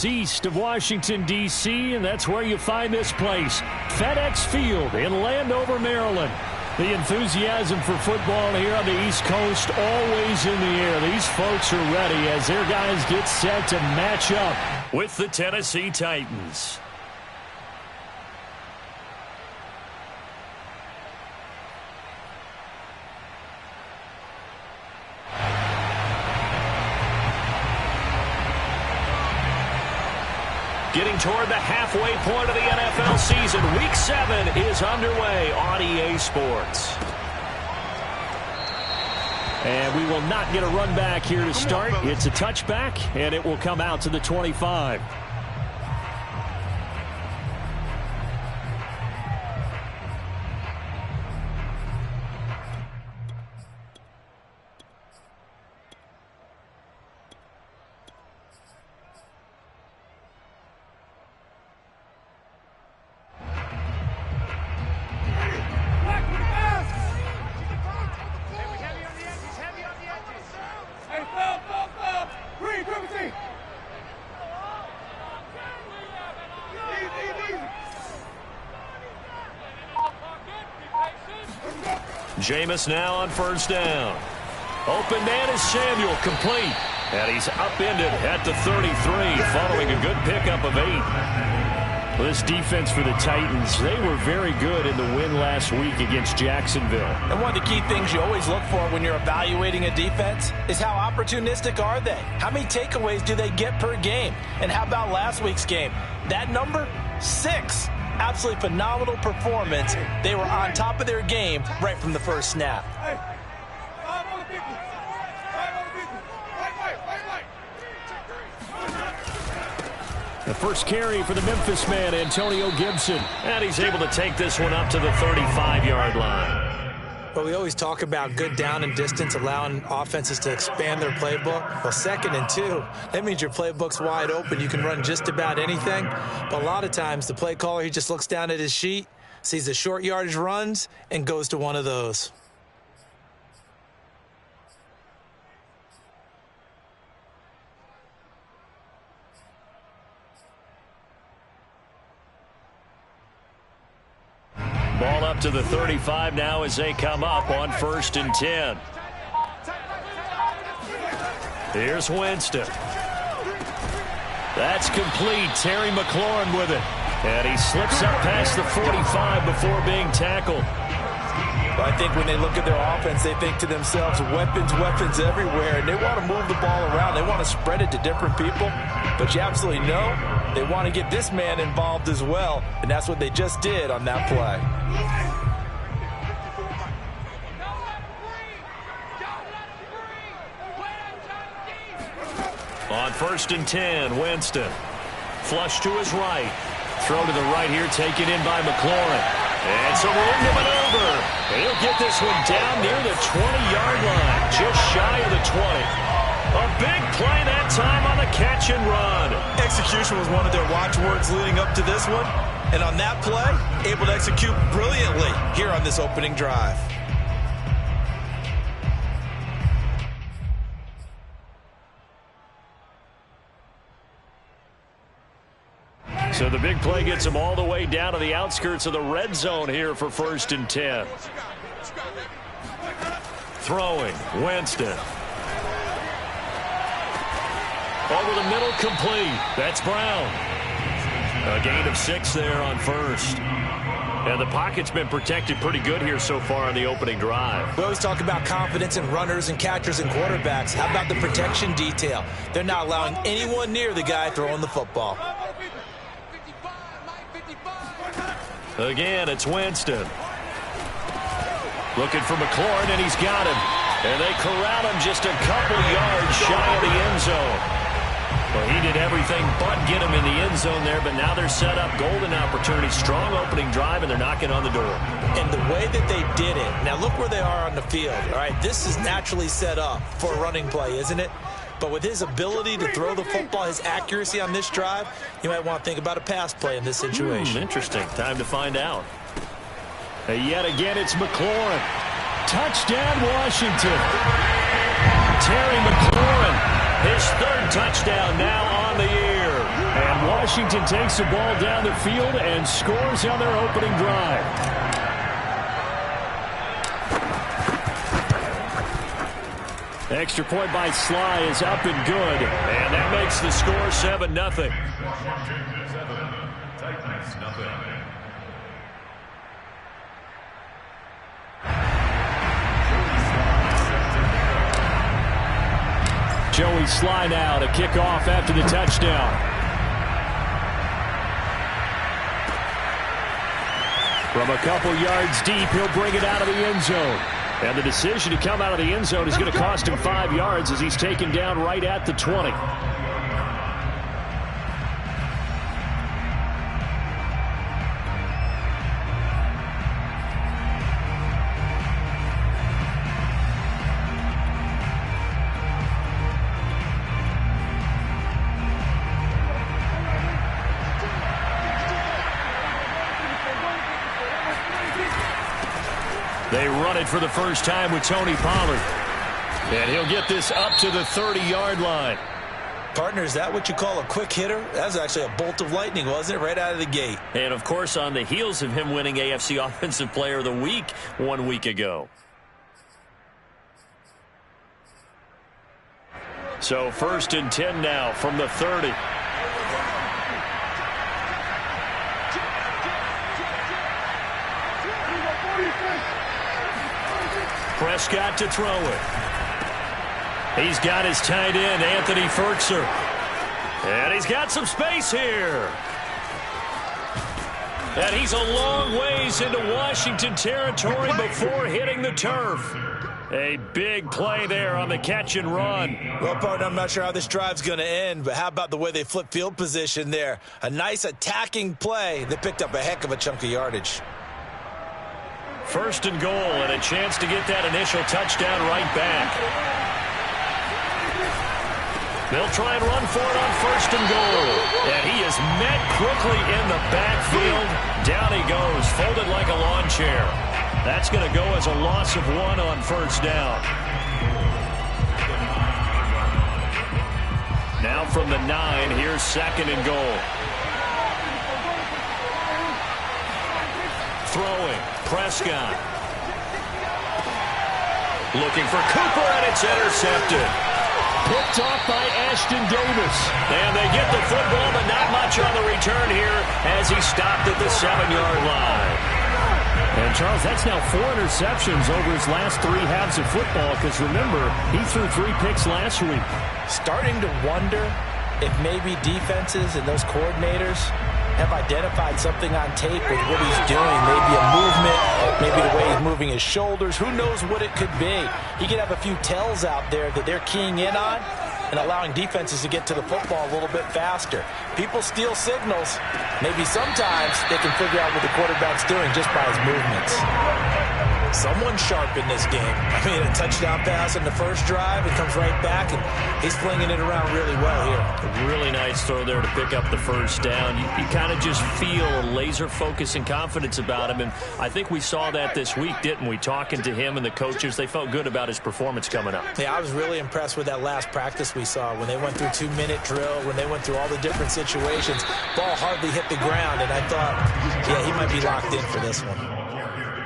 East of Washington, D.C., and that's where you find this place, FedEx Field in Landover, Maryland. The enthusiasm for football here on the East Coast always in the air. These folks are ready as their guys get set to match up with the Tennessee Titans. Getting toward the halfway point of the NFL season. Week 7 is underway on EA Sports. And we will not get a run back here to start. It's a touchback, and it will come out to the 25. Jameis now on first down. Open man is Samuel, complete. And he's upended at the 33 following a good pickup of 8. Well, this defense for the Titans, they were very good in the win last week against Jacksonville. And one of the key things you always look for when you're evaluating a defense is how opportunistic are they? How many takeaways do they get per game? And how about last week's game? That number, 6. Absolutely phenomenal performance. They were on top of their game right from the first snap. The first carry for the Memphis man, Antonio Gibson. And he's able to take this one up to the 35-yard line. Well, we always talk about good down and distance, allowing offenses to expand their playbook. Well, 2nd and 2, that means your playbook's wide open. You can run just about anything. But a lot of times, the play caller, he just looks down at his sheet, sees the short yardage runs, and goes to one of those. Ball up to the 35 now as they come up on 1st and 10. Here's Winston. That's complete. Terry McLaurin with it. And he slips up past the 45 before being tackled. Well, I think when they look at their offense, they think to themselves, weapons, weapons everywhere. And they want to move the ball around. They want to spread it to different people. But you absolutely know they want to get this man involved as well. And that's what they just did on that play. On 1st and 10, Winston. Flush to his right. Throw to the right here, taken in by McLaurin. And some room to maneuver. And he'll get this one down near the 20-yard line, just shy of the 20. A big play that time on the catch and run. Execution was one of their watchwords leading up to this one. And on that play, able to execute brilliantly here on this opening drive. So the big play gets them all the way down to the outskirts of the red zone here for 1st and 10. Throwing, Winston. Over the middle, complete. That's Brown. A gain of 6 there on 1st. And the pocket's been protected pretty good here so far on the opening drive. We always talk about confidence in runners and catchers and quarterbacks. How about the protection detail? They're not allowing anyone near the guy throwing the football. Again, it's Winston. Looking for McLaurin, and he's got him. And they corral him just a couple yards shy of the end zone. Well, he did everything but get him in the end zone there, but now they're set up. Golden opportunity, strong opening drive, and they're knocking on the door. And the way that they did it, now look where they are on the field. All right, this is naturally set up for a running play, isn't it? But with his ability to throw the football, his accuracy on this drive, you might want to think about a pass play in this situation. Interesting. Time to find out. Yet again, it's McLaurin. Touchdown, Washington. Terry McLaurin, his 3rd touchdown now on the year. Washington takes the ball down the field and scores on their opening drive. Extra point by Sly is up and good, and that makes the score 7-0. Joey Sly now to kick off after the touchdown. From a couple yards deep, he'll bring it out of the end zone. And the decision to come out of the end zone is going to cost him 5 yards as he's taken down right at the 20. They run it for the first time with Tony Pollard. And he'll get this up to the 30-yard line. Partner, is that what you call a quick hitter? That was actually a bolt of lightning, wasn't it? Right out of the gate. And, of course, on the heels of him winning AFC Offensive Player of the Week 1 week ago. So 1st and 10 now from the 30. Prescott to throw it. He's got his tight end, Anthony Fertzer. And he's got some space here. And he's a long ways into Washington territory before hitting the turf. A big play there on the catch and run. Well, partner, I'm not sure how this drive's going to end, but how about the way they flip field position there? A nice attacking play that picked up a heck of a chunk of yardage. 1st and goal, and a chance to get that initial touchdown right back. They'll try and run for it on 1st and goal. And he is met quickly in the backfield. Down he goes, folded like a lawn chair. That's going to go as a loss of 1 on 1st down. Now from the 9, here's 2nd and goal. Throwing, Prescott. Looking for Cooper, and it's intercepted. Picked off by Ashton Davis. And they get the football, but not much on the return here as he stopped at the 7-yard line. And, Charles, that's now 4 interceptions over his last 3 halves of football because, remember, he threw 3 picks last week. Starting to wonder if maybe defenses and those coordinators have identified something on tape with what he's doing. Maybe a movement, maybe the way he's moving his shoulders. Who knows what it could be? He could have a few tells out there that they're keying in on and allowing defenses to get to the football a little bit faster. People steal signals. Maybe sometimes they can figure out what the quarterback's doing just by his movements. Someone sharp in this game. I mean, a touchdown pass in the first drive, it comes right back, and he's flinging it around really well here. A really nice throw there to pick up the 1st down. You kind of just feel a laser focus and confidence about him, and I think we saw that this week, didn't we? Talking to him and the coaches, they felt good about his performance coming up. Yeah, I was really impressed with that last practice we saw when they went through 2-minute drill, when they went through all the different situations. Ball hardly hit the ground, and I thought, yeah, he might be locked in for this one.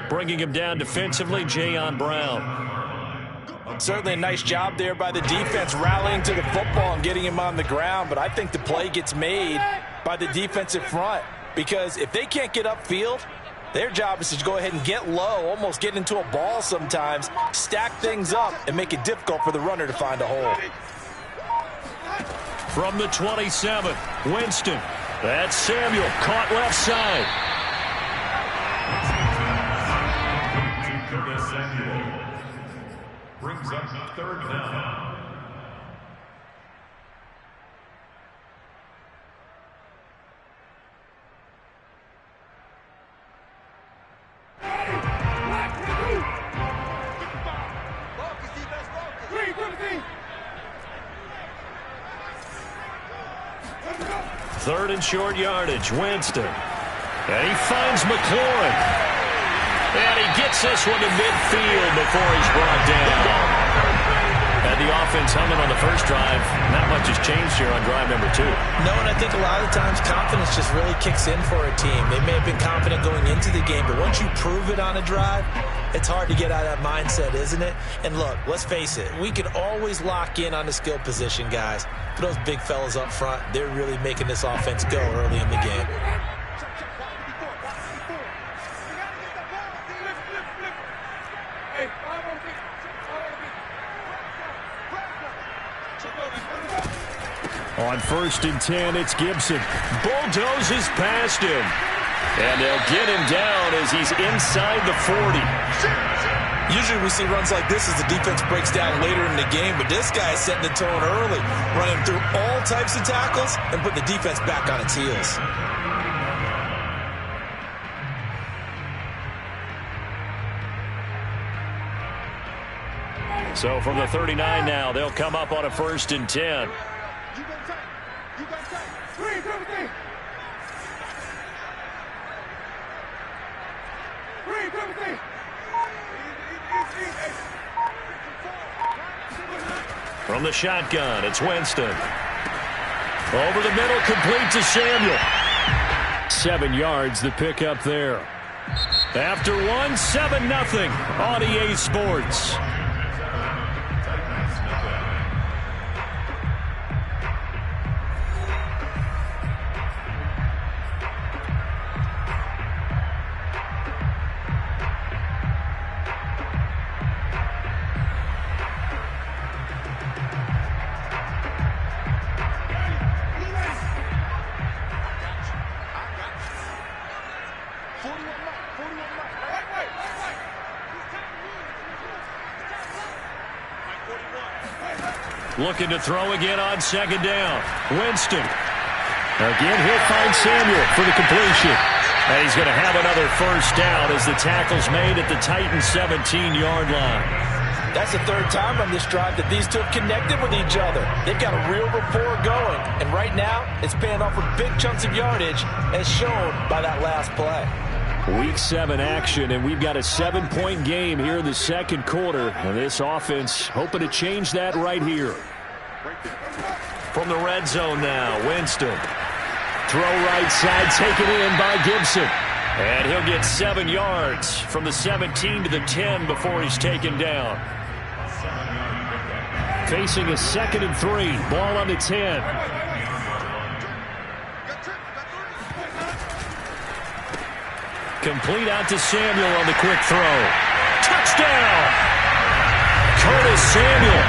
Bringing him down defensively, Jayon Brown. Certainly a nice job there by the defense rallying to the football and getting him on the ground, but I think the play gets made by the defensive front because if they can't get upfield, their job is to go ahead and get low, almost get into a ball sometimes, stack things up, and make it difficult for the runner to find a hole. From the 27, Winston. That's Samuel, caught left side. Brings up 3rd down. Third and short yardage, Winston. And he finds McLaurin. And he gets this one to midfield before he's brought down. And the offense humming on the first drive. Not much has changed here on drive number 2. No, and I think a lot of the times confidence just really kicks in for a team. They may have been confident going into the game, but once you prove it on a drive, it's hard to get out of that mindset, isn't it? And look, let's face it, we can always lock in on the skill position, guys. For those big fellas up front, they're really making this offense go early in the game. On 1st and 10, it's Gibson. Bulldozes past him. And they'll get him down as he's inside the 40. Usually we see runs like this as the defense breaks down later in the game, but this guy is setting the tone early, running through all types of tackles and putting the defense back on its heels. So from the 39 now, they'll come up on a 1st and 10. From the shotgun, it's Winston. Over the middle, complete to Samuel. 7 yards, the pickup there. After 1, 7-0 on EA Sports. Looking to throw again on 2nd down. Winston. Again, he'll find Samuel for the completion. And he's going to have another 1st down as the tackle's made at the Titans' 17-yard line. That's the 3rd time on this drive that these two have connected with each other. They've got a real rapport going. And right now, it's paying off with big chunks of yardage, as shown by that last play. Week 7 action, and we've got a 7-point game here in the 2nd quarter. And this offense hoping to change that right here. From the red zone now, Winston. Throw right side, taken in by Gibson. And he'll get 7 yards from the 17 to the 10 before he's taken down. Facing a 2nd and 3, ball on the 10. Complete out to Samuel on the quick throw. Touchdown! Curtis Samuel.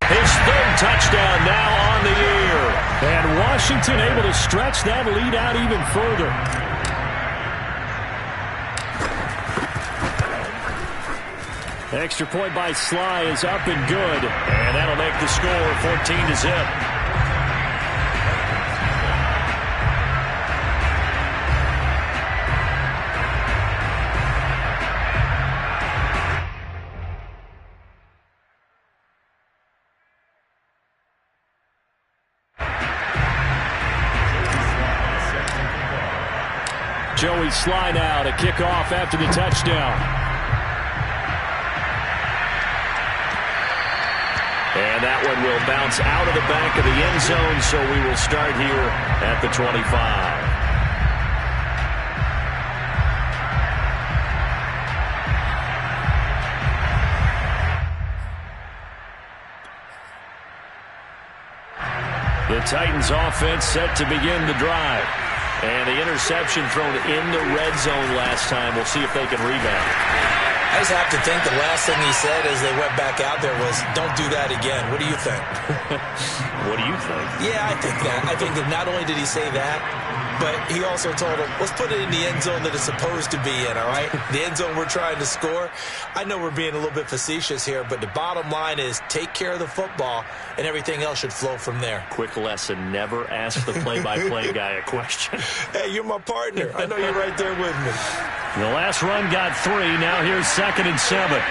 His 3rd touchdown now on the year. And Washington able to stretch that lead out even further. Extra point by Sly is up and good. And that'll make the score 14-0. Joey Sly now to kick off after the touchdown. And that one will bounce out of the back of the end zone, so we will start here at the 25. The Titans offense set to begin the drive. And the interception thrown in the red zone last time. We'll see if they can rebound. I just have to think the last thing he said as they went back out there was, don't do that again. What do you think? What do you think? Yeah, I think that. I think that not only did he say that, but he also told him, let's put it in the end zone that it's supposed to be in, all right? The end zone we're trying to score. I know we're being a little bit facetious here, but the bottom line is take care of the football, and everything else should flow from there. Quick lesson, never ask the play-by-play guy a question. Hey, you're my partner. I know you're right there with me. The last run got 3. Now here's 2nd and 7.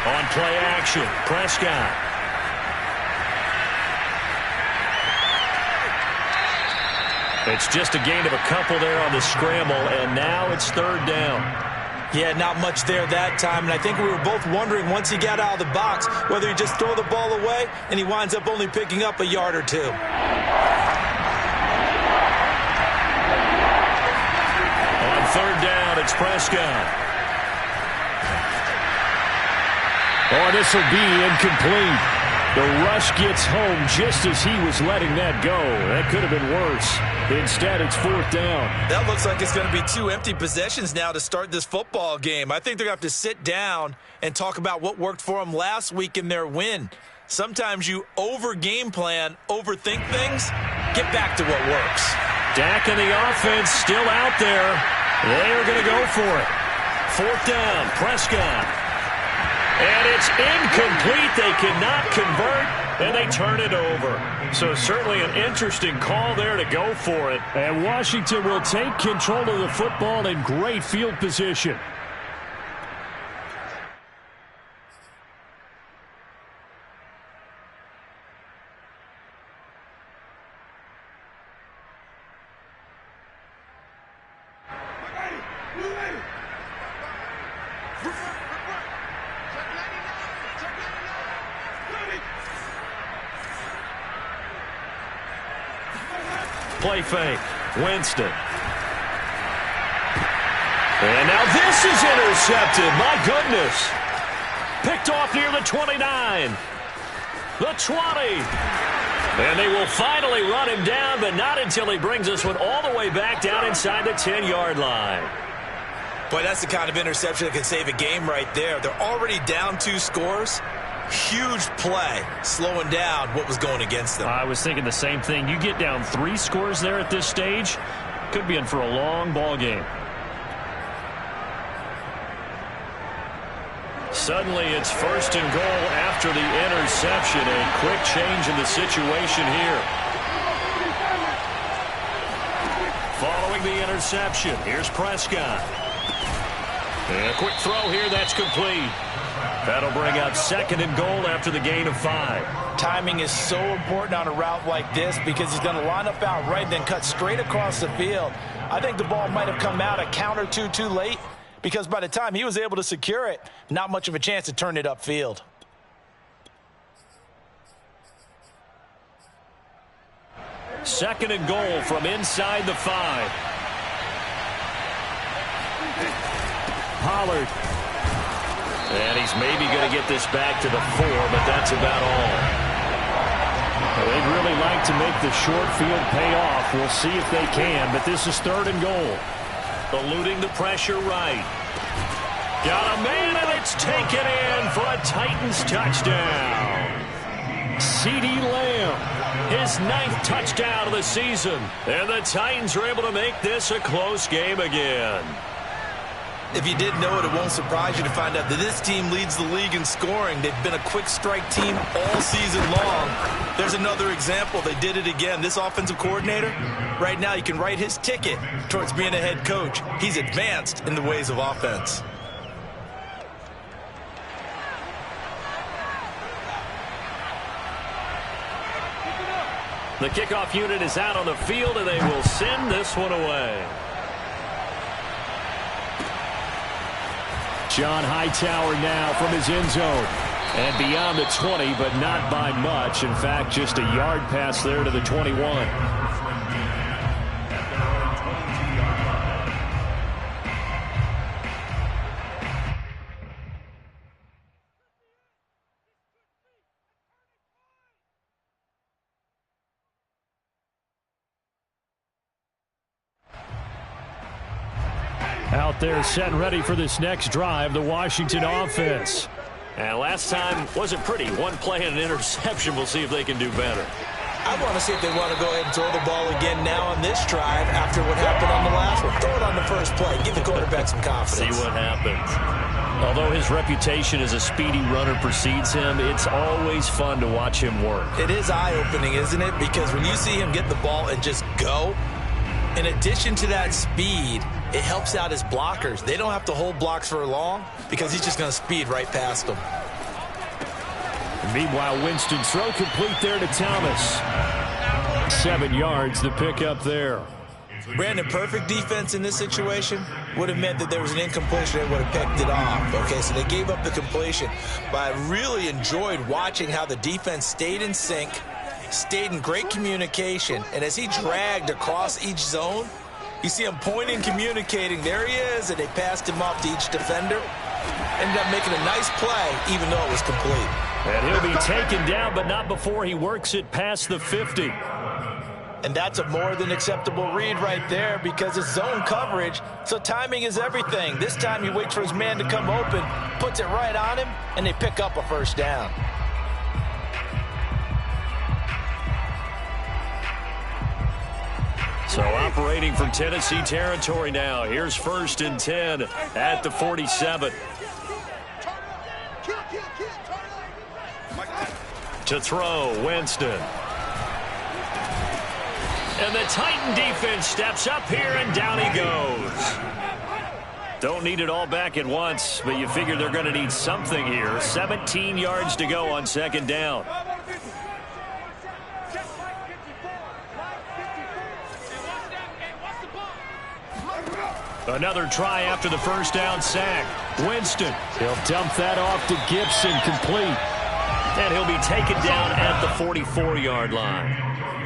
On play action, Prescott. It's just a gain of a couple there on the scramble, and now it's 3rd down. Yeah, not much there that time, and I think we were both wondering once he got out of the box whether he'd just throw the ball away, and he winds up only picking up a yard or two. On third down, it's Prescott. Oh, this will be incomplete. The rush gets home just as he was letting that go. That could have been worse. Instead, it's fourth down. That looks like it's going to be 2 empty possessions now to start this football game. I think they're going to have to sit down and talk about what worked for them last week in their win. Sometimes you over-game plan, overthink things, get back to what works. Dak and the offense still out there. They are going to go for it. Fourth down, Prescott. And it's incomplete. They cannot convert, and they turn it over. So certainly an interesting call there to go for it. And Washington will take control of the football in great field position. Play fake. Winston. And now this is intercepted. My goodness. Picked off near the 29. The 20. And they will finally run him down, but not until he brings this one all the way back down inside the 10-yard line. Boy, that's the kind of interception that can save a game right there. They're already down 2 scores. Huge play, slowing down what was going against them. I was thinking the same thing. You get down 3 scores there at this stage, could be in for a long ball game. Suddenly it's first and goal after the interception. A quick change in the situation here. Following the interception, here's Prescott. And a quick throw here, that's complete. That'll bring up second and goal after the gain of 5. Timing is so important on a route like this because he's going to line up out right and then cut straight across the field. I think the ball might have come out a count or two too late because by the time he was able to secure it, not much of a chance to turn it upfield. Second and goal from inside the 5. Pollard. And he's maybe going to get this back to the 4, but that's about all. Well, they'd really like to make the short field pay off. We'll see if they can, but this is third and goal. Eluding the pressure right. Got a man, and it's taken in for a Titans touchdown. CeeDee Lamb, his 9th touchdown of the season. And the Titans are able to make this a close game again. If you didn't know it, it won't surprise you to find out that this team leads the league in scoring. They've been a quick strike team all season long. There's another example. They did it again. This offensive coordinator, right now you can write his ticket towards being a head coach. He's advanced in the ways of offense. The kickoff unit is out on the field, and they will send this one away. John Hightower now from his end zone. And beyond the 20, but not by much. In fact, just a yard pass there to the 21. Out there set and ready for this next drive, the Washington offense. And last time wasn't pretty. One play and an interception. We'll see if they can do better. I want to see if they want to go ahead and throw the ball again now on this drive after what happened on the last one. Throw it on the first play. Give the quarterback some confidence. See what happens. Although his reputation as a speedy runner precedes him, it's always fun to watch him work. It is eye-opening, isn't it? Because when you see him get the ball and just go, in addition to that speed, it helps out his blockers. They don't have to hold blocks for long because he's just going to speed right past them. Meanwhile, Winston's throw complete there to Thomas. 7 yards, the pick up there. Brandon, perfect defense in this situation would have meant that there was an incompletion. They would have picked it off. Okay, so they gave up the completion. But I really enjoyed watching how the defense stayed in sync, stayed in great communication, and as he dragged across each zone, you see him pointing, communicating. There he is, and they passed him off to each defender. Ended up making a nice play, even though it was complete. And he'll be taken down, but not before he works it past the 50. And that's a more than acceptable read right there because it's zone coverage, so timing is everything. This time he waits for his man to come open, puts it right on him, and they pick up a first down. So operating from Tennessee territory now. Here's 1st and 10 at the 47. To throw, Winston. And the Titan defense steps up here, and down he goes. Don't need it all back at once, but you figure they're going to need something here. 17 yards to go on 2nd down. Another try after the first down sack. Winston, he'll dump that off to Gibson, complete. And he'll be taken down at the 44-yard line.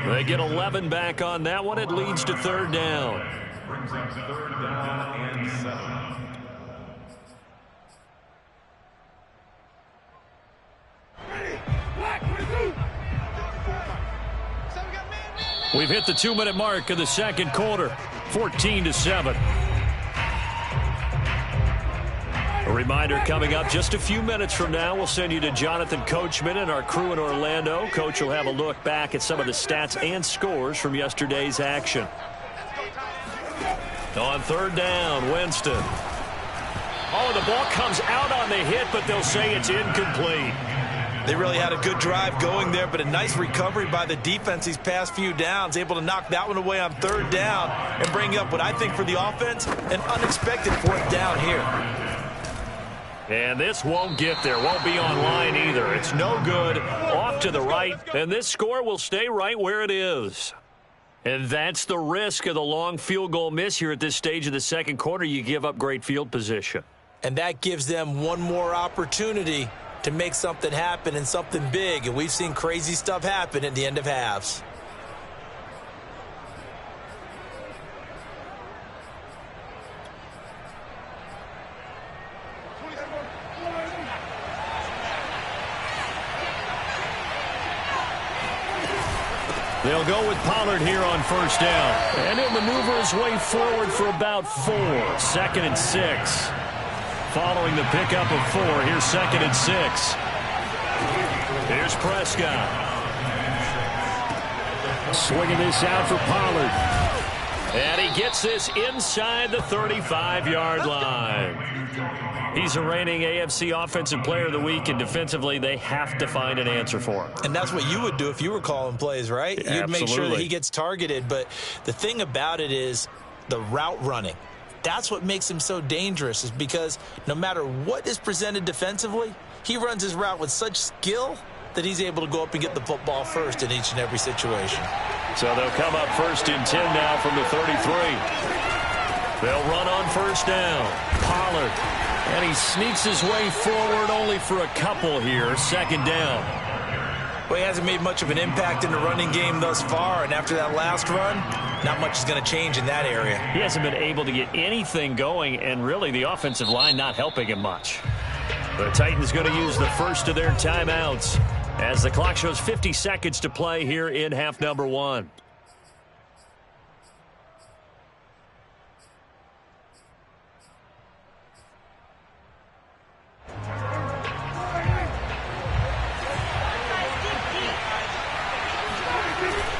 They get 11 back on that one. It leads to 3rd down. Brings up 3rd down and 7. We've hit the 2-minute mark of the 2nd quarter. 14-7. A reminder coming up just a few minutes from now. We'll send you to Jonathan Coachman and our crew in Orlando. Coach will have a look back at some of the stats and scores from yesterday's action. On 3rd down, Winston. Oh, the ball comes out on the hit, but they'll say it's incomplete. They really had a good drive going there, but a nice recovery by the defense these past few downs, able to knock that one away on 3rd down and bring up what I think for the offense, an unexpected 4th down here. And this won't get there, won't be on line either. It's no good, off to the right, and this score will stay right where it is. And that's the risk of the long field goal miss here at this stage of the 2nd quarter. You give up great field position. And that gives them one more opportunity to make something happen and something big. And we've seen crazy stuff happen at the end of halves. They'll go with Pollard here on 1st down. And he'll maneuver his way forward for about 4. 2nd and 6. Following the pickup of 4, here's 2nd and 6. Here's Prescott. Swinging this out for Pollard. And he gets this inside the 35-yard line. He's the reigning AFC Offensive Player of the Week, and defensively they have to find an answer for him. And that's what you would do if you were calling plays, right? Absolutely. You'd make sure that he gets targeted. But the thing about it is the route running. That's what makes him so dangerous, is because no matter what is presented defensively, he runs his route with such skill that he's able to go up and get the football first in each and every situation. So they'll come up 1st and 10 now from the 33. They'll run on 1st down. Pollard. And he sneaks his way forward only for a couple here. 2nd down. Well, he hasn't made much of an impact in the running game thus far, and after that last run, not much is going to change in that area. He hasn't been able to get anything going, and really the offensive line not helping him much. The Titans going to use the first of their timeouts as the clock shows 50 seconds to play here in half number 1.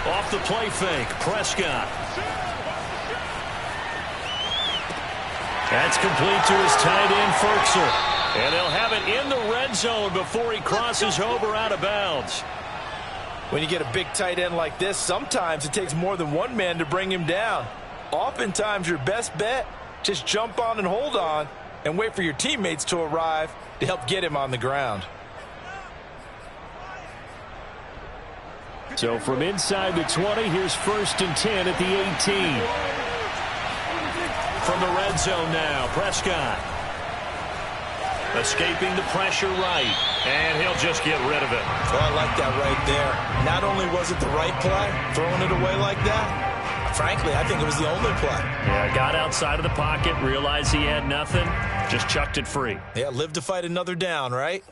Off the play fake, Prescott. That's complete to his tight end, Ferkser. And they'll have it in the red zone before he crosses over out of bounds. When you get a big tight end like this, sometimes it takes more than one man to bring him down. Oftentimes your best bet, just jump on and hold on and wait for your teammates to arrive to help get him on the ground. So from inside the 20, here's 1st and 10 at the 18. from the red zone now. Prescott. Escaping the pressure right. And he'll just get rid of it. Oh, I like that right there. Not only was it the right play, throwing it away like that, frankly, I think it was the only play. Yeah, got outside of the pocket, realized he had nothing, just chucked it free. Yeah, live to fight another down, right?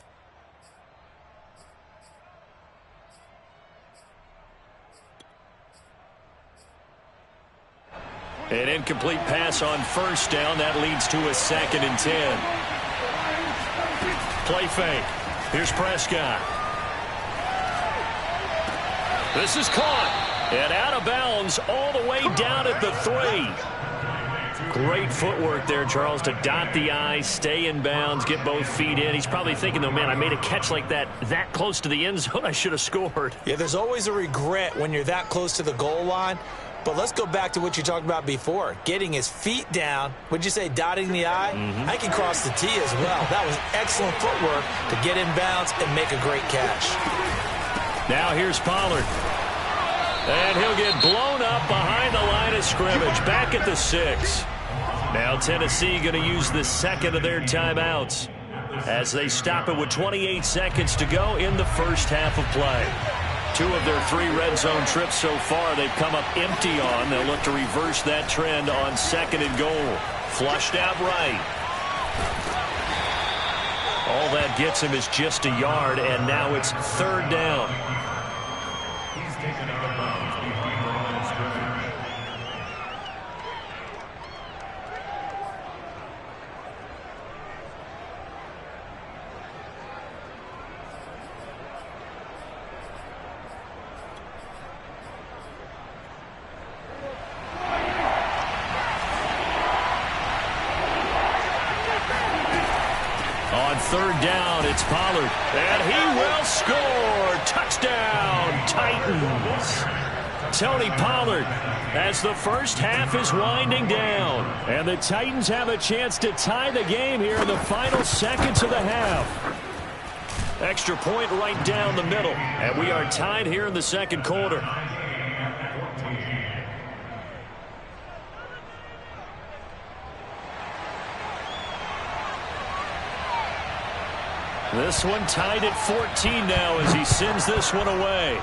An incomplete pass on first down. That leads to a 2nd and 10. Play fake. Here's Prescott. This is caught. And out of bounds all the way down at the 3. Great footwork there, Charles, to dot the I, stay in bounds, get both feet in. He's probably thinking, though, man, I made a catch like that close to the end zone. I should have scored. Yeah, there's always a regret when you're that close to the goal line. But let's go back to what you talked about before. Getting his feet down. Would you say dotting the I? I can cross the T as well. That was excellent footwork to get in bounds and make a great catch. Now here's Pollard. And he'll get blown up behind the line of scrimmage. Back at the 6. Now Tennessee going to use the 2nd of their timeouts as they stop it with 28 seconds to go in the first half of play. 2 of their 3 red zone trips so far they've come up empty on. They'll look to reverse that trend on 2nd and goal. Flushed out right. All that gets him is just a yard, and now it's 3rd down. He's taken out of bounds behind the line of scrimmage. On 3rd down, it's Pollard. And he will score. Touchdown, Titans. Tony Pollard as the first half is winding down. And the Titans have a chance to tie the game here in the final seconds of the half. Extra point right down the middle. And we are tied here in the 2nd quarter. This one tied at 14 now as he sends this one away.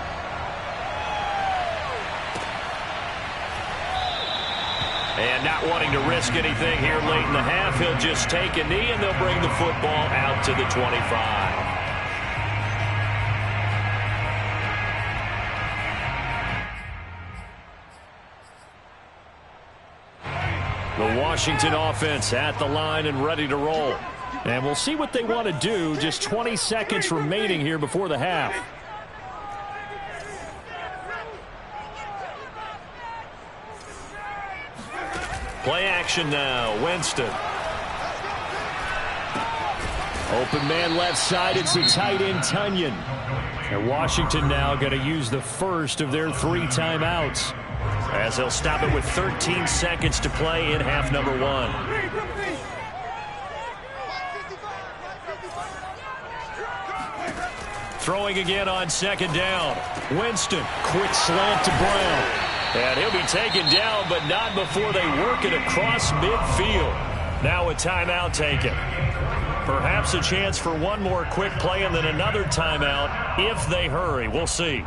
And not wanting to risk anything here late in the half, he'll just take a knee and they'll bring the football out to the 25. The Washington offense at the line and ready to roll. And we'll see what they want to do. Just 20 seconds remaining here before the half. Play action now. Winston. Open man left side. It's the tight end, Tunyon. And Washington now going to use the first of their 3 timeouts, as they'll stop it with 13 seconds to play in half number 1. Throwing again on 2nd down. Winston, quick slant to Brown. And he'll be taken down, but not before they work it across midfield. Now a timeout taken. Perhaps a chance for one more quick play and then another timeout if they hurry. We'll see.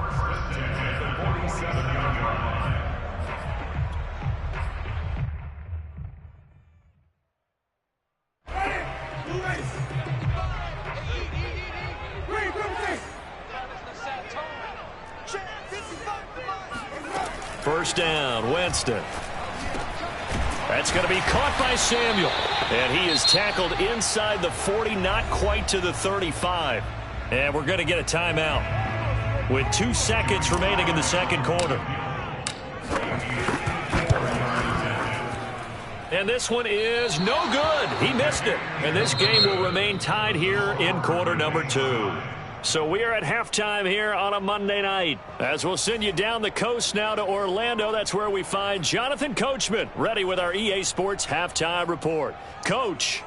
First down, Winston. That's going to be caught by Samuel. And he is tackled inside the 40, not quite to the 35. And we're going to get a timeout with 2 seconds remaining in the 2nd quarter. And this one is no good. He missed it. And this game will remain tied here in quarter number 2. So we are at halftime here on a Monday night. As we'll send you down the coast now to Orlando. That's where we find Jonathan Coachman ready with our EA Sports halftime report. Coach.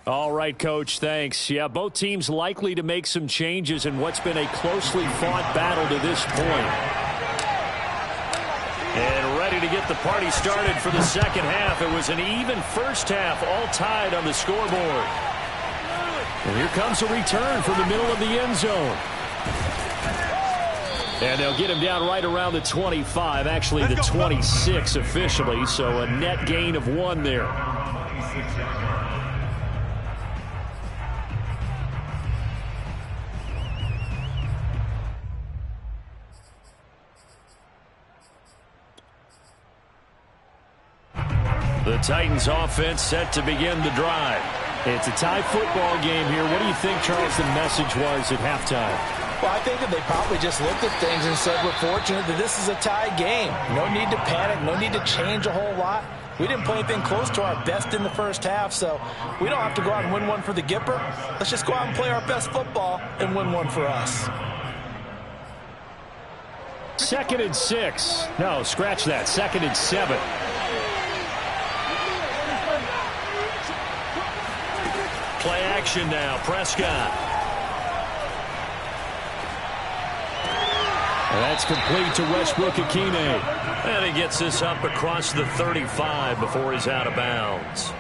All right, Coach, thanks. Yeah, both teams likely to make some changes in what's been a closely fought battle to this point. And ready to get the party started for the second half. It was an even first half, all tied on the scoreboard. And here comes a return from the middle of the end zone. And they'll get him down right around the 25, actually the 26 officially, so a net gain of 1 there. The Titans offense set to begin the drive. It's a tie football game here. What do you think, Charles, the message was at halftime? Well, I think that they probably just looked at things and said, we're fortunate that this is a tie game. No need to panic, no need to change a whole lot. We didn't play anything close to our best in the first half, so we don't have to go out and win one for the Gipper. Let's just go out and play our best football and win one for us. 2nd and 6. No, scratch that. 2nd and 7. Play action now. Prescott. And that's complete to Westbrook-Akine. And he gets this up across the 35 before he's out of bounds.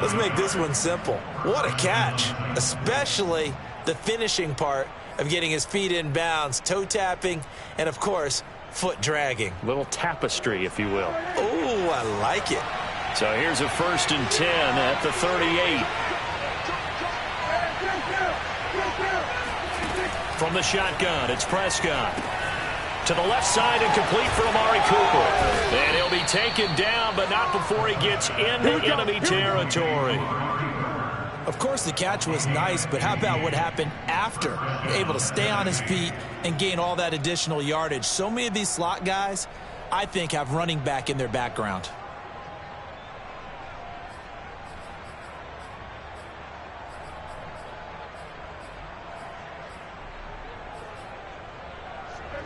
Let's make this one simple. What a catch, especially the finishing part of getting his feet in bounds, toe tapping, and, of course, foot dragging. Little tapestry, if you will. Oh, I like it. So here's a 1st and 10 at the 38. From the shotgun, it's Prescott. To the left side and complete for Amari Cooper. And he'll be taken down, but not before he gets into enemy territory. Of course, the catch was nice, but how about what happened after? Able to stay on his feet and gain all that additional yardage. So many of these slot guys, I think, have running back in their background.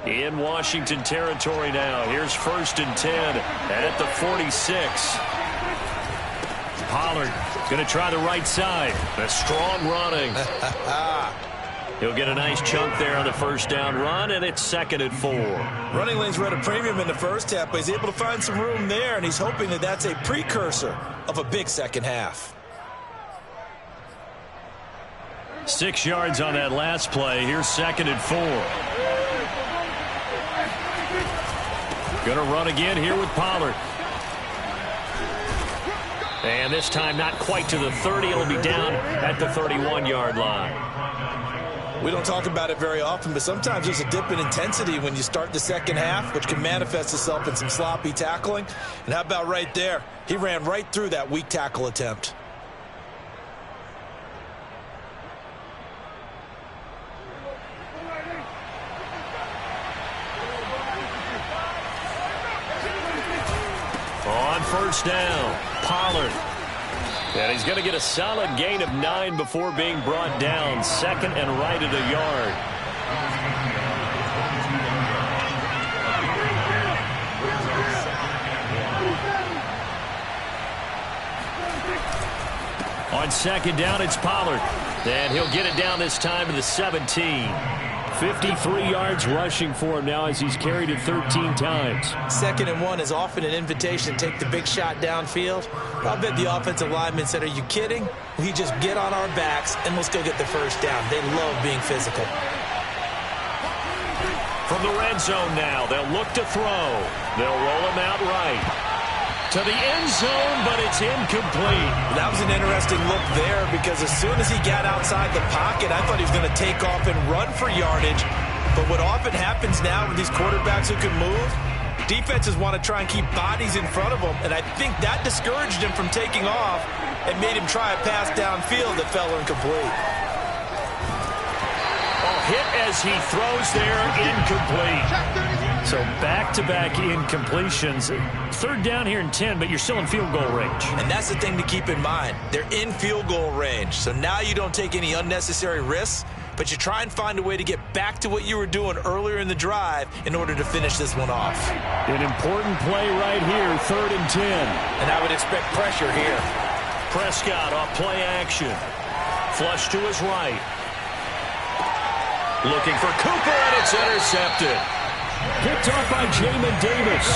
In Washington territory now. Here's 1st and 10 at the 46. Pollard going to try the right side. A strong running. He'll get a nice chunk there on the 1st down run, and it's 2nd and 4. Running lanes were at a premium in the first half, but he's able to find some room there, and he's hoping that that's a precursor of a big second half. 6 yards on that last play. Here's 2nd and 4. Going to run again here with Pollard. And this time not quite to the 30. It'll be down at the 31-yard line. We don't talk about it very often, but sometimes there's a dip in intensity when you start the second half, which can manifest itself in some sloppy tackling. And how about right there? He ran right through that weak tackle attempt. On 1st down, Pollard. And he's going to get a solid gain of 9 before being brought down. 2nd and right at a yard. On 2nd down, it's Pollard. And he'll get it down this time to the 17. 53 yards rushing for him now as he's carried it 13 times. 2nd and 1 is often an invitation to take the big shot downfield. I bet the offensive linemen said, are you kidding? We just get on our backs and let's go get the 1st down. They love being physical. From the red zone now, they'll look to throw. They'll roll him out right. To the end zone, but it's incomplete. That was an interesting look there because as soon as he got outside the pocket, I thought he was going to take off and run for yardage. But what often happens now with these quarterbacks who can move, defenses want to try and keep bodies in front of them, and I think that discouraged him from taking off and made him try a pass downfield that fell incomplete. Hit as he throws there, incomplete. So back-to-back incompletions. 3rd down here and 10, but you're still in field goal range. And that's the thing to keep in mind. They're in field goal range. So now you don't take any unnecessary risks, but you try and find a way to get back to what you were doing earlier in the drive in order to finish this one off. An important play right here, 3rd and 10. And I would expect pressure here. Prescott off play action. Flush to his right. Looking for Cooper, and it's intercepted. Picked off by Jamin Davis.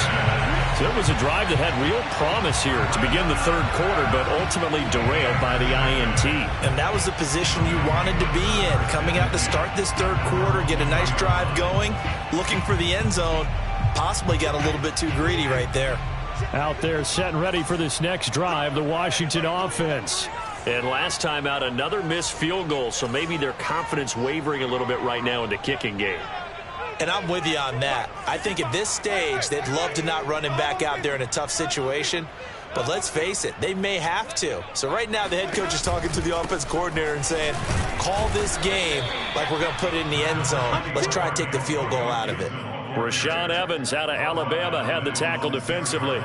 So it was a drive that had real promise here to begin the third quarter, but ultimately derailed by the INT. And that was the position you wanted to be in. Coming out to start this third quarter, get a nice drive going, looking for the end zone. Possibly got a little bit too greedy right there. Out there set and ready for this next drive, the Washington offense. And last time out, another missed field goal, so maybe their confidence wavering a little bit right now in the kicking game. And I'm with you on that. I think at this stage, they'd love to not run him back out there in a tough situation. But let's face it, they may have to. So right now, the head coach is talking to the offense coordinator and saying, call this game like we're going to put it in the end zone. Let's try and take the field goal out of it. Rashaan Evans out of Alabama had the tackle defensively.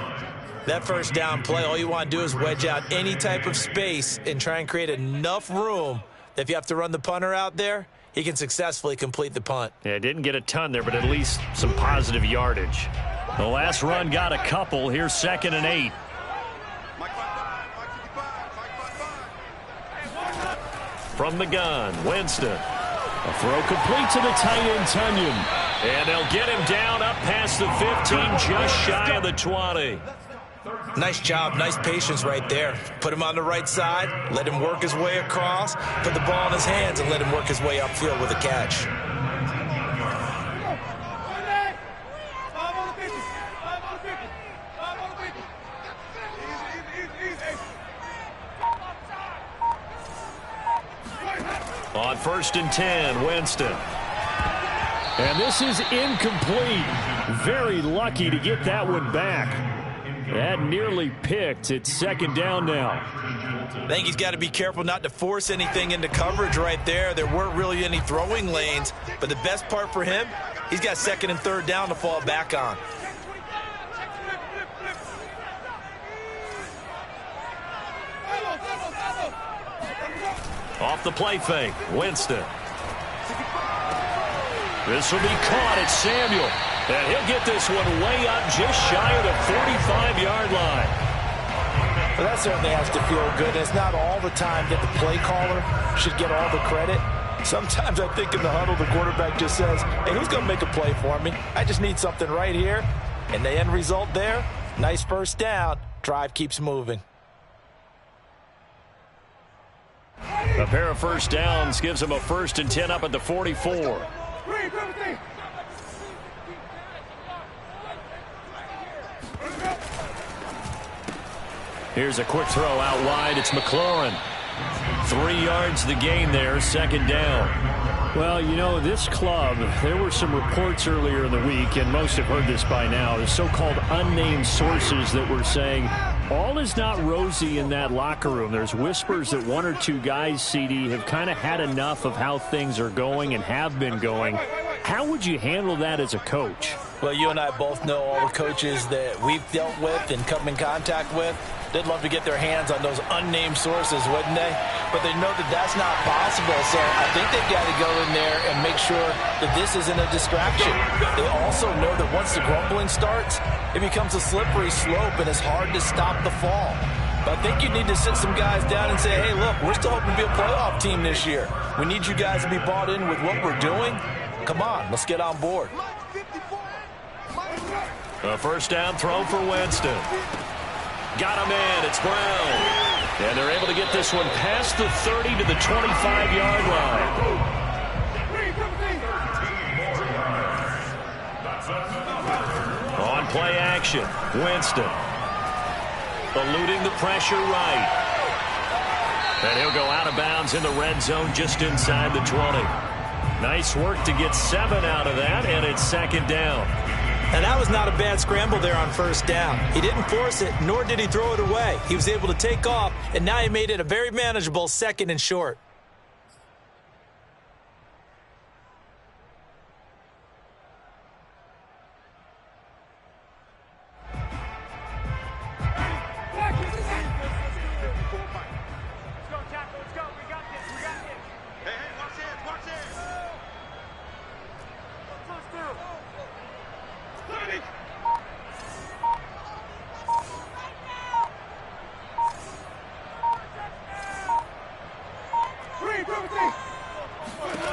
That first down play, all you want to do is wedge out any type of space and try and create enough room that if you have to run the punter out there, he can successfully complete the punt. Yeah, didn't get a ton there, but at least some positive yardage. The last run got a couple. Here's 2nd and 8. From the gun, Winston. A throw complete to the tight end, Tunyon. And they'll get him down up past the 15, just shy of the 20. Nice job, nice patience right there. Put him on the right side, let him work his way across, put the ball in his hands, and let him work his way upfield with a catch. On 1st and 10, Winston. And this is incomplete. Very lucky to get that one back. That nearly picked. It's 2nd down now. I think he's got to be careful not to force anything into coverage right there. There weren't really any throwing lanes, but the best part for him, he's got 2nd and 3rd down to fall back on. Off the play fake, Winston. This will be caught at Samuel. And he'll get this one way up just shy of the 45-yard line. Well, that certainly has to feel good. It's not all the time that the play caller should get all the credit. Sometimes I think in the huddle, the quarterback just says, hey, who's going to make a play for me? I just need something right here. And the end result there, nice first down. Drive keeps moving. A pair of first downs gives him a 1st and 10 up at the 44. Here's a quick throw out wide. It's McLaurin. 3 yards the gain there, 2nd down. Well, you know, this club, there were some reports earlier in the week, and most have heard this by now, the so-called unnamed sources that were saying all is not rosy in that locker room. There's whispers that 1 or 2 guys, CD, have kind of had enough of how things are going and have been going. How would you handle that as a coach? Well, you and I both know all the coaches that we've dealt with and come in contact with. They'd love to get their hands on those unnamed sources, wouldn't they? But they know that that's not possible, so I think they've got to go in there and make sure that this isn't a distraction. They also know that once the grumbling starts, it becomes a slippery slope and it's hard to stop the fall. But I think you need to sit some guys down and say, hey, look, we're still hoping to be a playoff team this year. We need you guys to be bought in with what we're doing. Come on, let's get on board. A first down throw for Winston. Got him in. It's Brown. And they're able to get this one past the 30 to the 25-yard line. On play action, Winston. Eluding the pressure right. And he'll go out of bounds in the red zone just inside the 20. Nice work to get 7 out of that, and it's 2nd down. And that was not a bad scramble there on first down. He didn't force it, nor did he throw it away. He was able to take off, and now he made it a very manageable 2nd and short.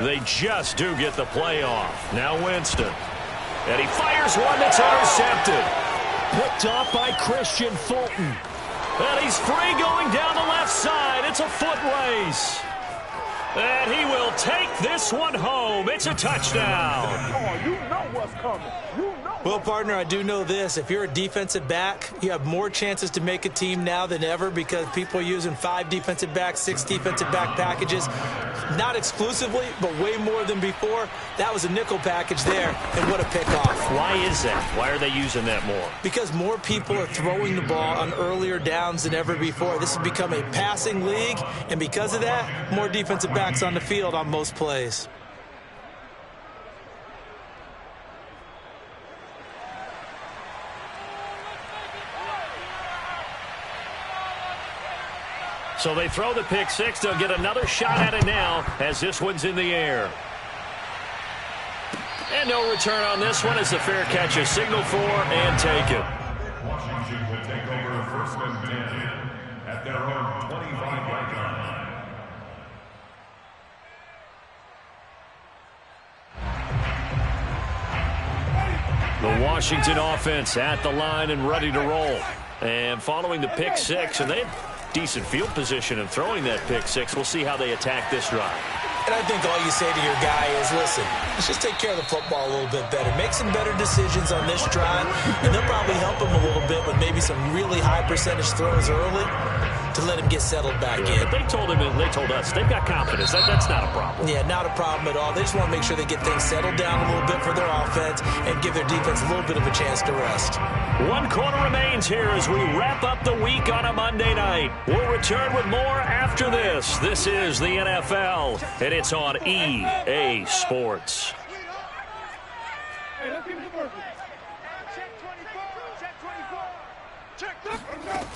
They just do get the play off. Now Winston. And he fires one that's intercepted. Picked off by Christian Fulton. And he's free going down the left side. It's a foot race. And he will take this one home. It's a touchdown. Oh, you know what's coming. Well, partner, I do know this. If you're a defensive back, you have more chances to make a team now than ever because people are using 5 defensive backs, 6 defensive back packages. Not exclusively, but way more than before. That was a nickel package there, and what a pickoff. Why is that? Why are they using that more? Because more people are throwing the ball on earlier downs than ever before. This has become a passing league, and because of that, more defensive backs on the field on most plays. So they throw the pick six. They'll get another shot at it now as this one's in the air. And no return on this one as the fair catch is signaled for and taken. Washington will take over 1st and 10 at their own 25-yard line. The Washington offense at the line and ready to roll. And following the pick six, and they have decent field position of throwing that pick six. We'll see how they attack this drive. And I think all you say to your guy is, listen, let's just take care of the football a little bit better. Make some better decisions on this drive, and they'll probably help him a little bit with maybe some really high percentage throws early to let him get settled back in. But they told him, and they told us, they've got confidence. That's not a problem. Yeah, not a problem at all. They just want to make sure they get things settled down a little bit for their offense and give their defense a little bit of a chance to rest. 1 quarter remains here as we wrap up the week on a Monday night. We'll return with more after this. This is the NFL, and it's on EA Sports. Hey, let's keep it working. Check 24. Check 24.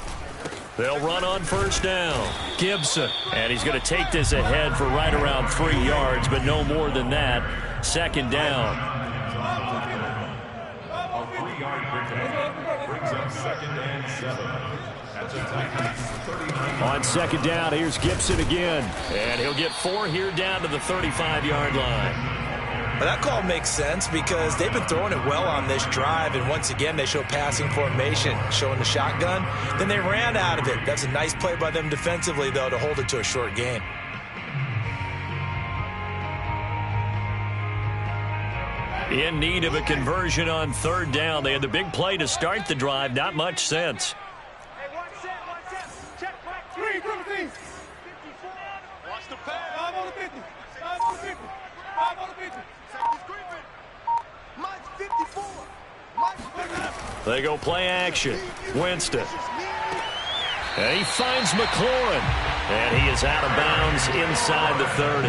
They'll run on first down. Gibson. And he's going to take this ahead for right around 3 yards, but no more than that. 2nd down. A 3-yard pickup brings up 2nd and 7. At the Titans' 39. On 2nd down, here's Gibson again. And he'll get 4 here down to the 35-yard line. Well, that call makes sense because they've been throwing it well on this drive, and once again they show passing formation, showing the shotgun. Then they ran out of it. That's a nice play by them defensively, though, to hold it to a short gain. In need of a conversion on 3rd down. They had the big play to start the drive. Not much sense. Hey, one set. Check back 3, 54. Watch the pad. 5 on the 50. 5 on the 50. 5 on the 50. Safety's creeping. Mike's 54. Mike's They go play action. Winston. And he finds McLaurin. And he is out of bounds inside the 30.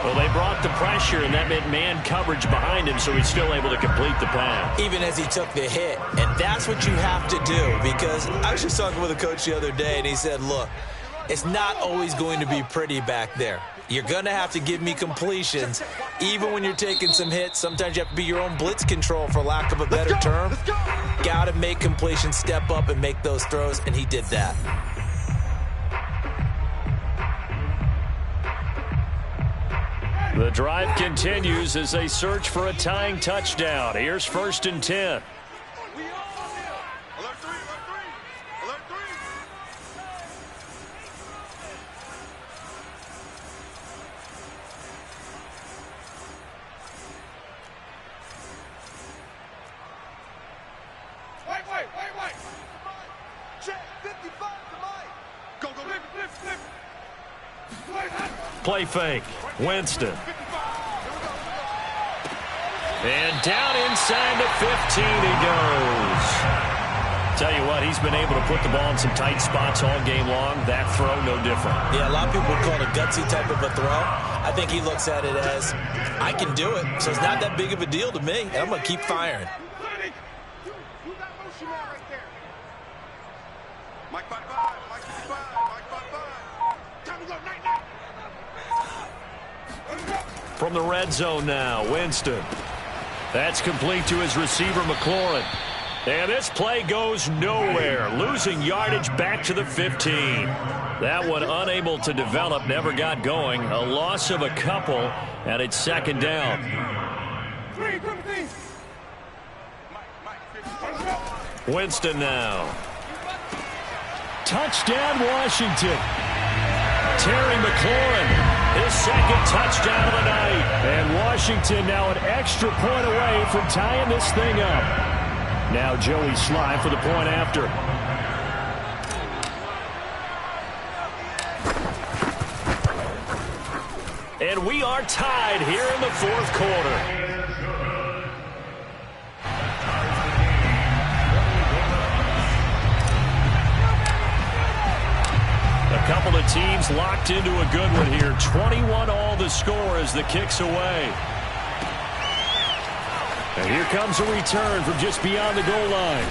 Well, they brought the pressure, and that meant man coverage behind him, so he's still able to complete the pass. Even as he took the hit. And that's what you have to do, because I was just talking with a coach the other day, and he said, look, it's not always going to be pretty back there. You're going to have to give me completions. Even when you're taking some hits, sometimes you have to be your own blitz control, for lack of a better term. Got to make completions, step up, and make those throws, and he did that. The drive continues as they search for a tying touchdown. Here's 1st and 10. Wait. Check 55 to Mike. Go, flip. Play fake. Winston. And down inside the 15 he goes. Tell you what, he's been able to put the ball in some tight spots all game long. That throw, no different. Yeah, a lot of people would call it a gutsy type of a throw. I think he looks at it as, I can do it, so it's not that big of a deal to me, and I'm going to keep firing. You got motion man right there. Mike 55. Time to go, night. From the red zone now, Winston. That's complete to his receiver, McLaurin. And this play goes nowhere. Losing yardage back to the 15. That one unable to develop, never got going. A loss of a couple, and it's 2nd down. 3, Winston now. Touchdown, Washington. Terry McLaurin, his second touchdown of the night. And Washington now an extra point away from tying this thing up. Now Joey Sly for the point after. And we are tied here in the fourth quarter. A couple of teams locked into a good one here. 21 all the score as the kick's away. And here comes a return from just beyond the goal line.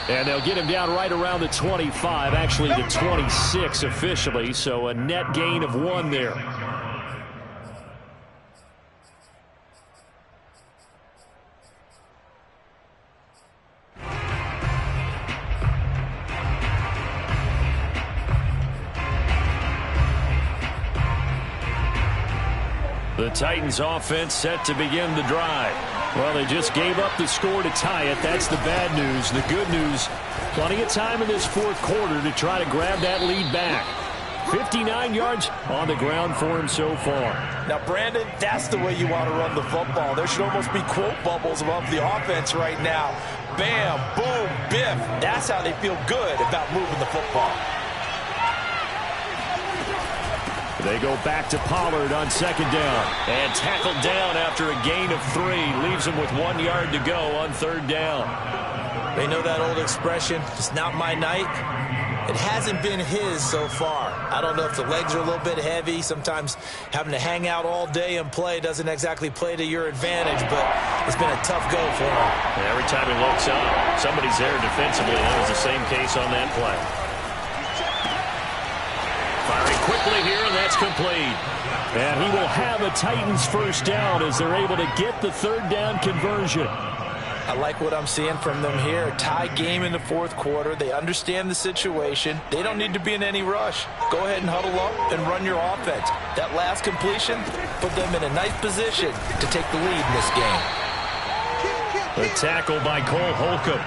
And they'll get him down right around the 25, actually the 26 officially, so a net gain of 1 there. The Titans offense set to begin the drive. Well, they just gave up the score to tie it. That's the bad news. The good news, plenty of time in this fourth quarter to try to grab that lead back. 59 yards on the ground for him so far. Now, Brandon, that's the way you want to run the football. There should almost be quote bubbles above the offense right now. Bam, boom, biff. That's how they feel good about moving the football. They go back to Pollard on second down. And tackled down after a gain of 3. Leaves him with 1 yard to go on third down. They know that old expression, it's not my night. It hasn't been his so far. I don't know if the legs are a little bit heavy. Sometimes having to hang out all day and play doesn't exactly play to your advantage, but it's been a tough go for him. And every time he looks up, somebody's there defensively. That was the same case on that play. Firing quickly here, and that's complete. And he will have a Titans first down as they're able to get the third down conversion. I like what I'm seeing from them here. A tie game in the fourth quarter. They understand the situation. They don't need to be in any rush. Go ahead and huddle up and run your offense. That last completion put them in a nice position to take the lead in this game. The tackle by Cole Holcomb.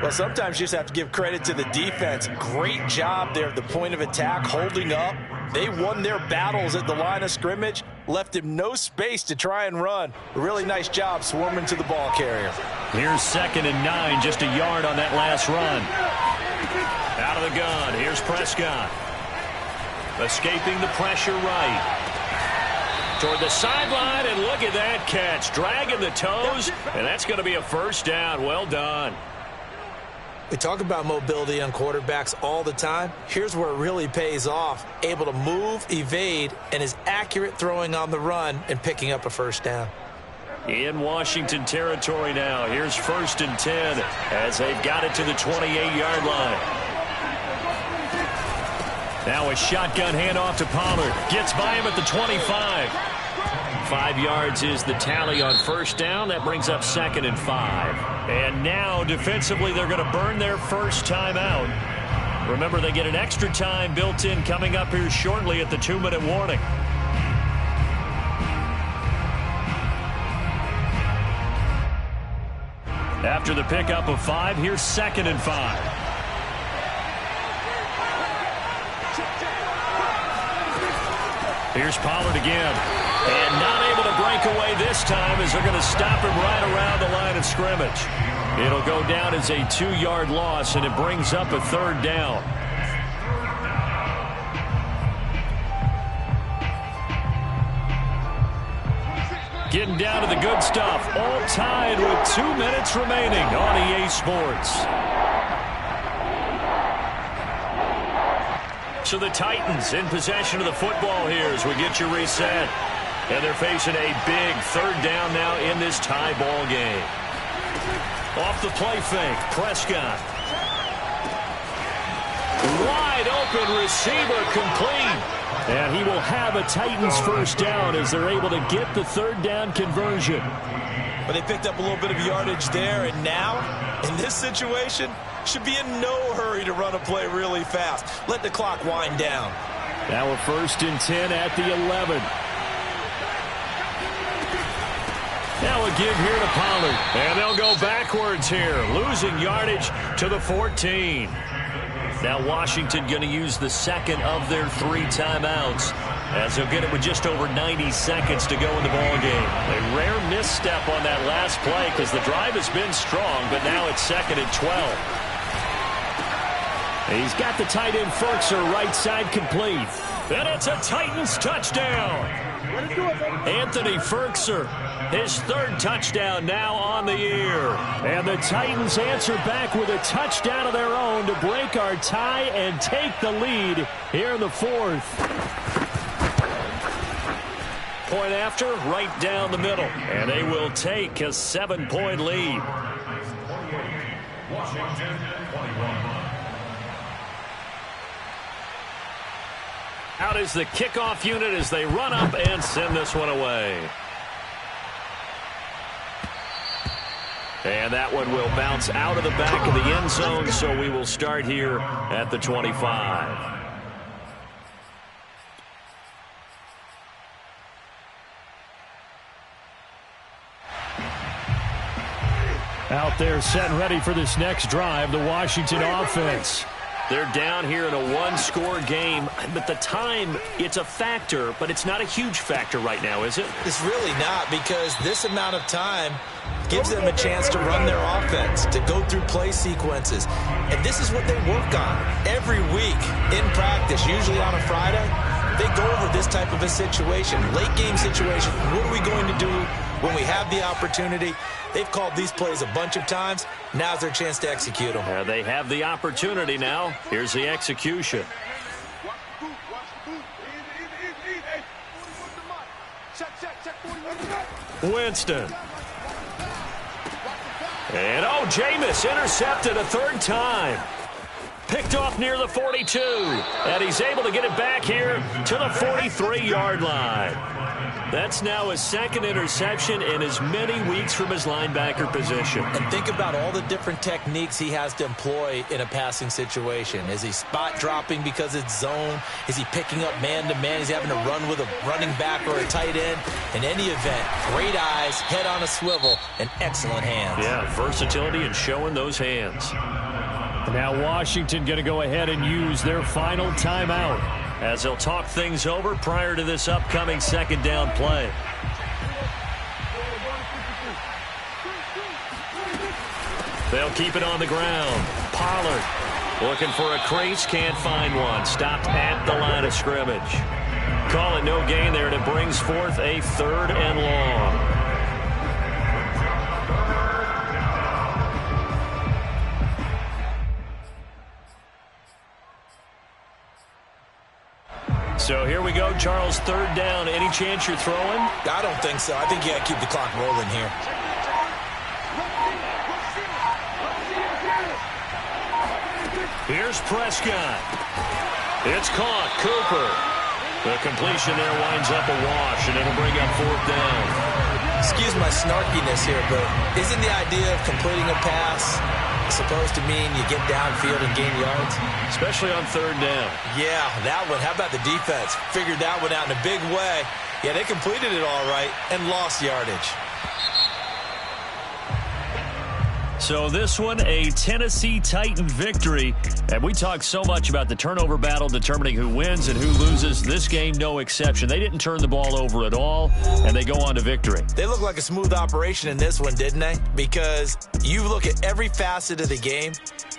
Well, sometimes you just have to give credit to the defense. Great job there at the point of attack, holding up. They won their battles at the line of scrimmage, left him no space to try and run. A really nice job swarming to the ball carrier. Here's 2nd and 9, just a yard on that last run. Out of the gun, here's Prescott. Escaping the pressure right. Toward the sideline, and look at that catch. Dragging the toes, and that's going to be a first down. Well done. We talk about mobility on quarterbacks all the time. Here's where it really pays off. Able to move, evade, and is accurate throwing on the run and picking up a first down. In Washington territory now. Here's 1st and 10 as they've got it to the 28-yard line. Now a shotgun handoff to Pollard. Gets by him at the 25. 5 yards is the tally on first down. That brings up 2nd and 5. And now defensively they're going to burn their first time out. Remember, they get an extra time built in coming up here shortly at the 2-minute warning. After the pickup of 5, here's 2nd and 5. Here's Pollard again. And not able to break away this time as they're going to stop him right around the line of scrimmage. It'll go down as a 2-yard loss, and it brings up a third down. Getting down to the good stuff. All tied with 2 minutes remaining on EA Sports. So the Titans in possession of the football here as we get you reset. And they're facing a big third down now in this tie ball game. Off the play fake, Prescott. Wide open receiver complete. And he will have a Titans first down as they're able to get the third down conversion. But they picked up a little bit of yardage there, and now, in this situation, should be in no hurry to run a play really fast. Let the clock wind down. Now a 1st and 10 at the 11. Now a they'll give here to Pollard. And they'll go backwards here, losing yardage to the 14. Now Washington going to use the second of their 3 timeouts, as they'll get it with just over 90 seconds to go in the ballgame. A rare misstep on that last play because the drive has been strong, but now it's 2nd and 12. He's got the tight end Firkser right side complete. And it's a Titans touchdown. Anthony Firkser, his 3rd touchdown now on the year. And the Titans answer back with a touchdown of their own to break our tie and take the lead here in the 4th. Point after, right down the middle. And they will take a 7-point lead. Washington 21. Out is the kickoff unit as they run up and send this one away. And that one will bounce out of the back of the end zone, so we will start here at the 25. Out there set and ready for this next drive, the Washington offense. They're down here in a 1-score game, but the time, it's a factor, but it's not a huge factor right now, is it? It's really not, because this amount of time gives them a chance to run their offense, to go through play sequences. And this is what they work on every week in practice, usually on a Friday. They go over this type of a situation, late game situation. What are we going to do when we have the opportunity? They've called these plays a bunch of times. Now's their chance to execute them. They have the opportunity now. Here's the execution. Winston. And, Jameis intercepted a 3rd time. Picked off near the 42. And he's able to get it back here to the 43-yard line. That's now his 2nd interception in as many weeks from his linebacker position. And think about all the different techniques he has to employ in a passing situation. Is he spot dropping because it's zone? Is he picking up man-to-man? Is he having to run with a running back or a tight end? In any event, great eyes, head on a swivel, and excellent hands. Yeah, versatility and showing those hands. Now Washington going to go ahead and use their final timeout as they'll talk things over prior to this upcoming 2nd down play. They'll keep it on the ground. Pollard looking for a crease, can't find one. Stopped at the line of scrimmage. Call it no gain there, and it brings forth a 3rd and long. So here we go, Charles, 3rd down. Any chance you're throwing? I don't think so. I think you got to keep the clock rolling here. Here's Prescott. It's caught. Cooper. The completion there winds up a wash, and it'll bring up 4th down. Excuse my snarkiness here, but isn't the idea of completing a pass supposed to mean you get downfield and gain yards? Especially on 3rd down. Yeah, that one. How about the defense? Figured that one out in a big way. Yeah, they completed it all right and lost yardage. So this one, a Tennessee Titan victory. And we talk so much about the turnover battle determining who wins and who loses. This game, no exception. They didn't turn the ball over at all, and they go on to victory. They look like a smooth operation in this one, didn't they? Because you look at every facet of the game,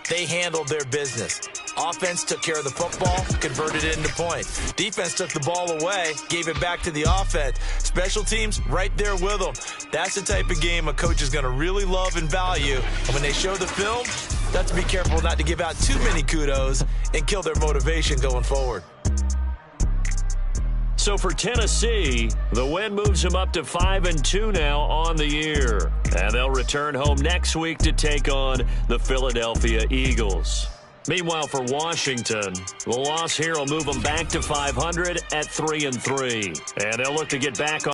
they handled their business. Offense took care of the football, converted it into points. Defense took the ball away, gave it back to the offense. Special teams, right there with them. That's the type of game a coach is going to really love and value. And when they show the film, they have to be careful not to give out too many kudos and kill their motivation going forward. So for Tennessee, the win moves them up to 5-2 now on the year. And they'll return home next week to take on the Philadelphia Eagles. Meanwhile, for Washington, the loss here will move them back to 500 at 3-3. And they'll look to get back on